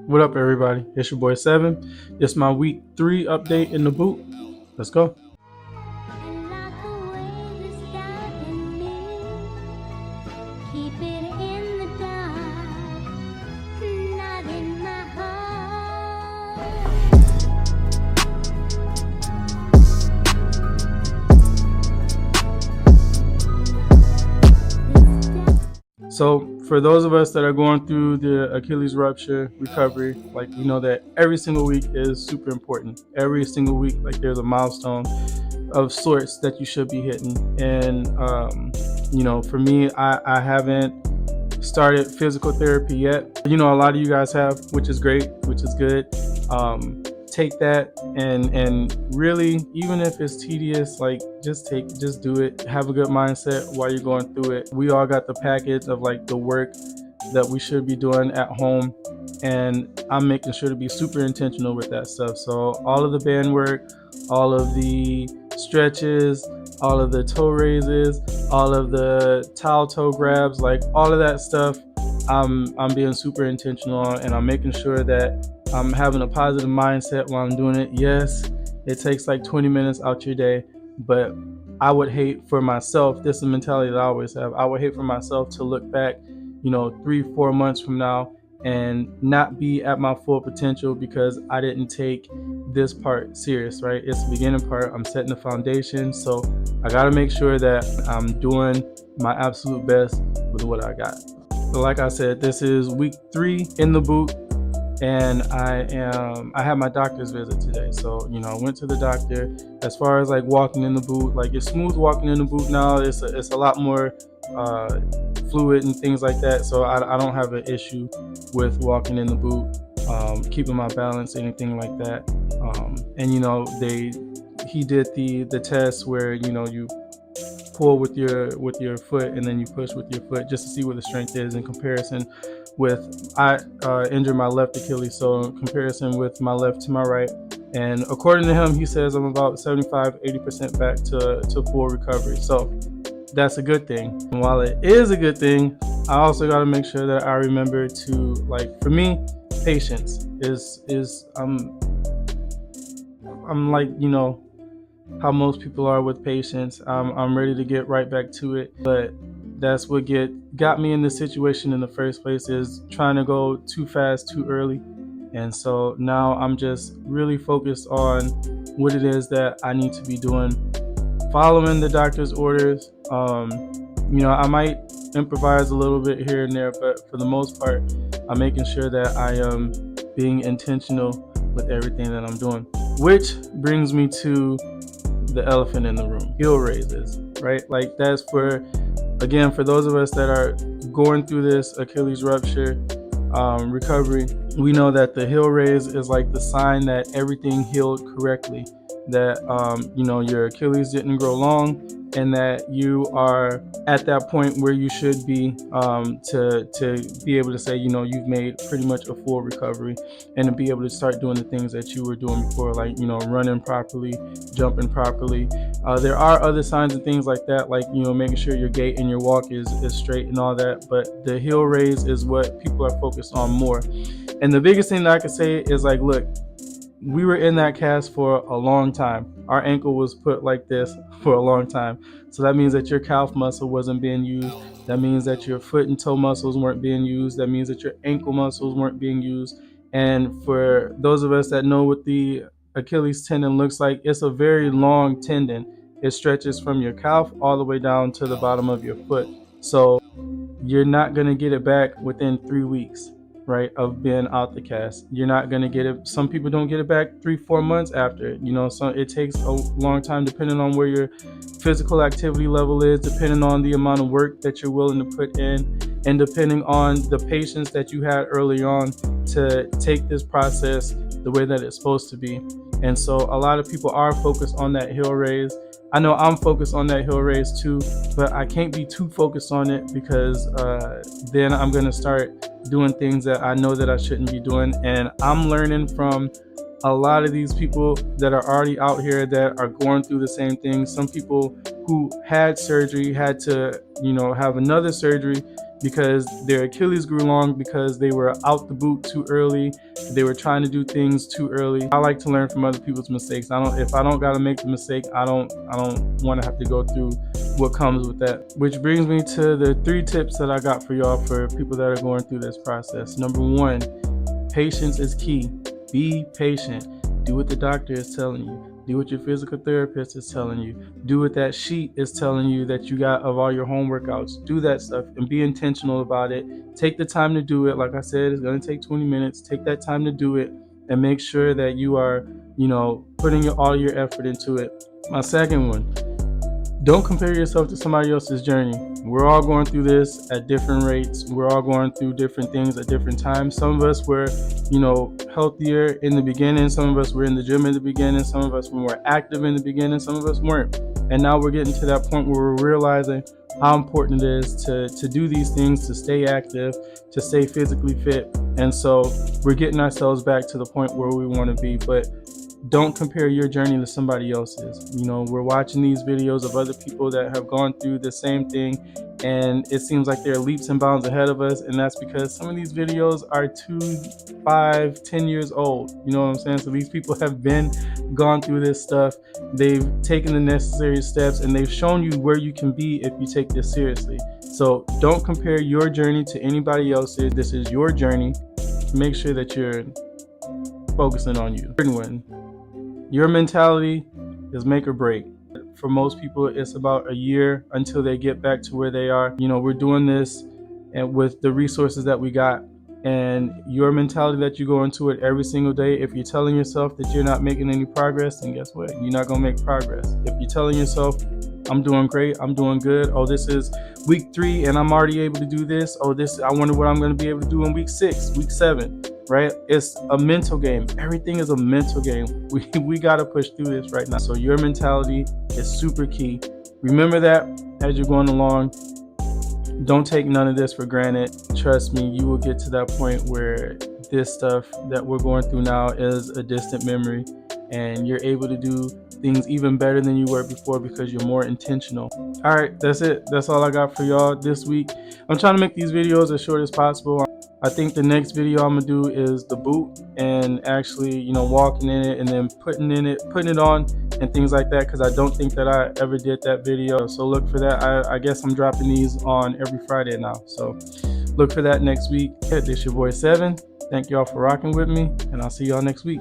What up, everybody? It's your boy Sevyn. It's my week 3 update in the boot. Let's go. So for those of us that are going through the Achilles rupture recovery, like we know that every single week is super important. Every single week, like there's a milestone of sorts that you should be hitting. And for me, I haven't started physical therapy yet. A lot of you guys have, which is great, which is good. Take that and really, even if it's tedious, like just do it. Have a good mindset while you're going through it. We all got the package of like the work that we should be doing at home, and I'm making sure to be super intentional with that stuff. So all of the band work, all of the stretches, all of the toe raises, all of the towel toe grabs, like all of that stuff, I'm being super intentional on, and I'm making sure that I'm having a positive mindset while I'm doing it. Yes, it takes like 20 minutes out your day, but I would hate for myself, this is a mentality that I always have, I would hate for myself to look back 3-4 months from now and not be at my full potential because I didn't take this part serious, right? It's the beginning part. I'm setting the foundation, so I got to make sure that I'm doing my absolute best with what I got. So like I said, this is week 3 in the boot, and I had my doctor's visit today. So I went to the doctor. As far as like walking in the boot, like it's smooth walking in the boot now. It's a lot more fluid and things like that, so I don't have an issue with walking in the boot, keeping my balance, anything like that. And he did the test where you pull with your foot and then you push with your foot just to see what the strength is in comparison with I injured my left Achilles, so in comparison with my left to my right. And according to him, he says I'm about 75-80% back to full recovery. So that's a good thing. And while it is a good thing, I also got to make sure that I remember to, like, for me, patience is I'm like how most people are with patience. I'm ready to get right back to it, but that's what got me in this situation in the first place, is trying to go too fast too early. And so now I'm just really focused on what it is that I need to be doing, following the doctor's orders. I might improvise a little bit here and there, but for the most part, I'm making sure that I am being intentional with everything that I'm doing. Which brings me to the elephant in the room: heel raises, right? Like that's for those of us that are going through this Achilles rupture recovery. We know that the heel raise is like the sign that everything healed correctly, that your Achilles didn't grow long, and that you are at that point where you should be, to be able to say you've made pretty much a full recovery, and to be able to start doing the things that you were doing before, like running properly, jumping properly. There are other signs and things like that, like making sure your gait and your walk is straight and all that, but the heel raise is what people are focused on more. And the biggest thing that I could say is, like, look, we were in that cast for a long time. Our ankle was put like this for a long time. So that means that your calf muscle wasn't being used. That means that your foot and toe muscles weren't being used. That means that your ankle muscles weren't being used. And for those of us that know what the Achilles tendon looks like, it's a very long tendon. It stretches from your calf all the way down to the bottom of your foot. So you're not going to get it back within 3 weeks, right, of being out the cast. You're not going to get it. Some people don't get it back 3-4 months after. So it takes a long time, depending on where your physical activity level is, depending on the amount of work that you're willing to put in, and depending on the patience that you had early on to take this process the way that it's supposed to be. And so a lot of people are focused on that heel raise. I know I'm focused on that heel raise too, but I can't be too focused on it, because then I'm going to start doing things that I know that I shouldn't be doing. And I'm learning from a lot of these people that are already out here that are going through the same thing. Some people who had surgery had to, have another surgery because their Achilles grew long because they were out the boot too early. They were trying to do things too early. I like to learn from other people's mistakes. If I don't gotta make the mistake, I don't want to have to go through what comes with that. Which brings me to the 3 tips that I got for y'all for people that are going through this process. Number 1, patience is key. Be patient. Do what the doctor is telling you. Do what your physical therapist is telling you. Do what that sheet is telling you that you got of all your home workouts. Do that stuff and be intentional about it. Take the time to do it. Like I said, it's going to take 20 minutes. Take that time to do it and make sure that you are, putting all your effort into it. My second one, don't compare yourself to somebody else's journey. We're all going through this at different rates. We're all going through different things at different times. Some of us were, healthier in the beginning. Some of us were in the gym in the beginning. Some of us were more active in the beginning. Some of us weren't. And now we're getting to that point where we're realizing how important it is to do these things, to stay active, to stay physically fit. And so we're getting ourselves back to the point where we want to be. But don't compare your journey to somebody else's. We're watching these videos of other people that have gone through the same thing, and it seems like they're leaps and bounds ahead of us. And that's because some of these videos are 2, 5, 10 years old. You know what I'm saying? So these people have gone through this stuff. They've taken the necessary steps, and they've shown you where you can be if you take this seriously. So don't compare your journey to anybody else's. This is your journey. Make sure that you're focusing on you. Third one, your mentality is make or break. For most people, it's about a year until they get back to where they are. We're doing this and with the resources that we got, and your mentality that you go into it every single day. If you're telling yourself that you're not making any progress, then guess what? You're not going to make progress. If you're telling yourself, I'm doing great, I'm doing good, oh, this is week 3 and I'm already able to do this, oh, I wonder what I'm going to be able to do in week 6, week 7, right? It's a mental game. Everything is a mental game. We got to push through this right now. So your mentality is super key. Remember that as you're going along. Don't take none of this for granted. Trust me, you will get to that point where this stuff that we're going through now is a distant memory, and you're able to do things even better than you were before because you're more intentional. All right, that's it. That's all I got for y'all this week. I'm trying to make these videos as short as possible. I think the next video I'm gonna do is the boot, and actually, walking in it and then putting it on and things like that, because I don't think that I ever did that video. So look for that. I guess I'm dropping these on every Friday now. So look for that next week. This your boy Sevyn. Thank y'all for rocking with me, and I'll see y'all next week.